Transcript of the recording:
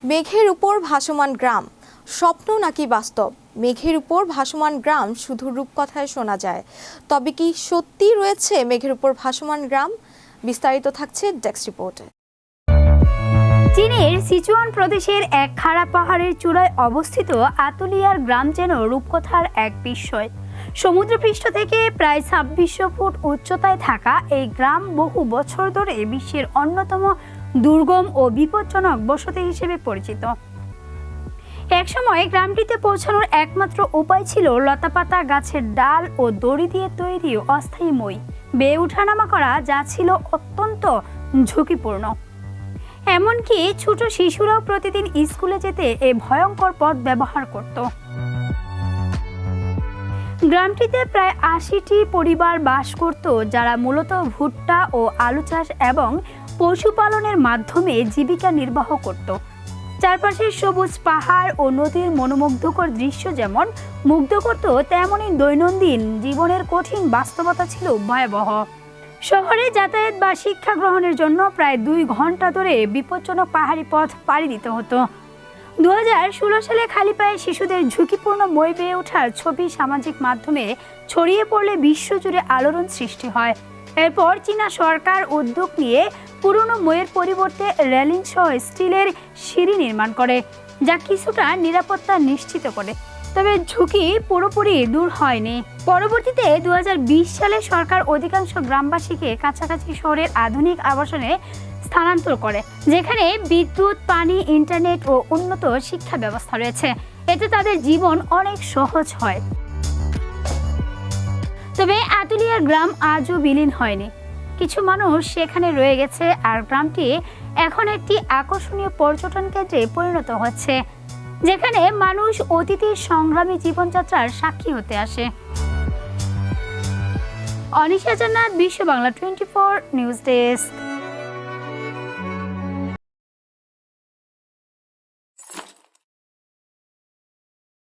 মেঘের উপর ভাসমান গ্রাম, স্বপ্ন নাকি বাস্তব? মেঘের উপর ভাসমান গ্রাম শুধু রূপকথায় শোনা যায়, তবে কি সত্যি রয়েছে মেঘের উপর ভাসমান গ্রাম? বিস্তারিত থাকছে ডেস্ক রিপোর্টে। চীনের সিচুয়ান প্রদেশের এক খাড়া পাহাড়ের চূড়ায় অবস্থিত আতুলিয়ার গ্রাম যেন রূপকথার এক বিস্ময়। সমুদ্রপৃষ্ঠ থেকে প্রায় ২৬০০ ফুট উচ্চতায় থাকা এই গ্রাম বহু বছর ধরে বিশ্বের অন্যতম দুর্গম ও বিপজ্জনক বসতি হিসেবে পরিচিত। একসময় গ্রামটিতে পৌঁছানোর একমাত্র উপায় ছিল লতাপাতা, গাছের ডাল ও দড়ি দিয়ে তৈরি অস্থায়ী মই বেয়ে ওঠানামা করা, যা ছিল অত্যন্ত ঝুঁকিপূর্ণ। এমনকি ছোট শিশুরাও প্রতিদিন স্কুলে যেতে এই ভয়ঙ্কর পথ ব্যবহার করত। গ্রামটিতে প্রায় ৮০টি পরিবার বাস করত, যারা মূলত ভুট্টা ও আলু চাষ এবং পশুপালনের মাধ্যমে জীবিকা নির্বাহ করত। চারপাশের সবুজ পাহাড় ও নদীর মনোমুগ্ধকর দৃশ্য যেমন মুগ্ধ করত, তেমনই দৈনন্দিন জীবনের কঠিন বাস্তবতা ছিল ভয়াবহ। শহরে যাতায়াত বা শিক্ষা গ্রহণের জন্য প্রায় ২ ঘন্টা ধরে বিপজ্জনক পাহাড়ি পথ পাড়ি দিতে হতো। ২০১৬ সালে খালি পায়ে শিশুদের ঝুঁকিপূর্ণ মই বেয়ে ওঠার ছবি সামাজিক মাধ্যমে ছড়িয়ে পড়লে বিশ্বজুড়ে আলোড়ন সৃষ্টি হয়। এরপর চীনা সরকার উদ্যোগ নিয়ে পুরনো মইয়ের পরিবর্তে রেলিং সহ স্টিলের সিঁড়ি নির্মাণ করে, যা কিছুটা নিরাপত্তা নিশ্চিত করে। তবে ঝুঁকি পুরোপুরি দূর হয়নি। পরবর্তীতে ২০২০ সালে সরকার অধিকাংশ গ্রামবাসীকে কাছাকাছি শহরের আধুনিক আবাসনে স্থানান্তর করে, যেখানে বিদ্যুৎ, পানি, ইন্টারনেট ও উন্নত শিক্ষা ব্যবস্থা রয়েছে। এতে তাদের জীবন অনেক সহজ হয়। তবে আতুলিয়ার গ্রাম আজও বিলীন হয়নি। কিছু মানুষ সেখানে রয়ে গেছে, আর গ্রামটি এখন একটি আকর্ষণীয় পর্যটন কেন্দ্রে পরিণত হচ্ছে, যেখানে মানুষ অতীতের সংগ্রামী জীবনযাত্রার সাক্ষী হতে আসে। অনিশা জান্নাত, বিশ্ব বাংলা 24 নিউজ ডেস্ক।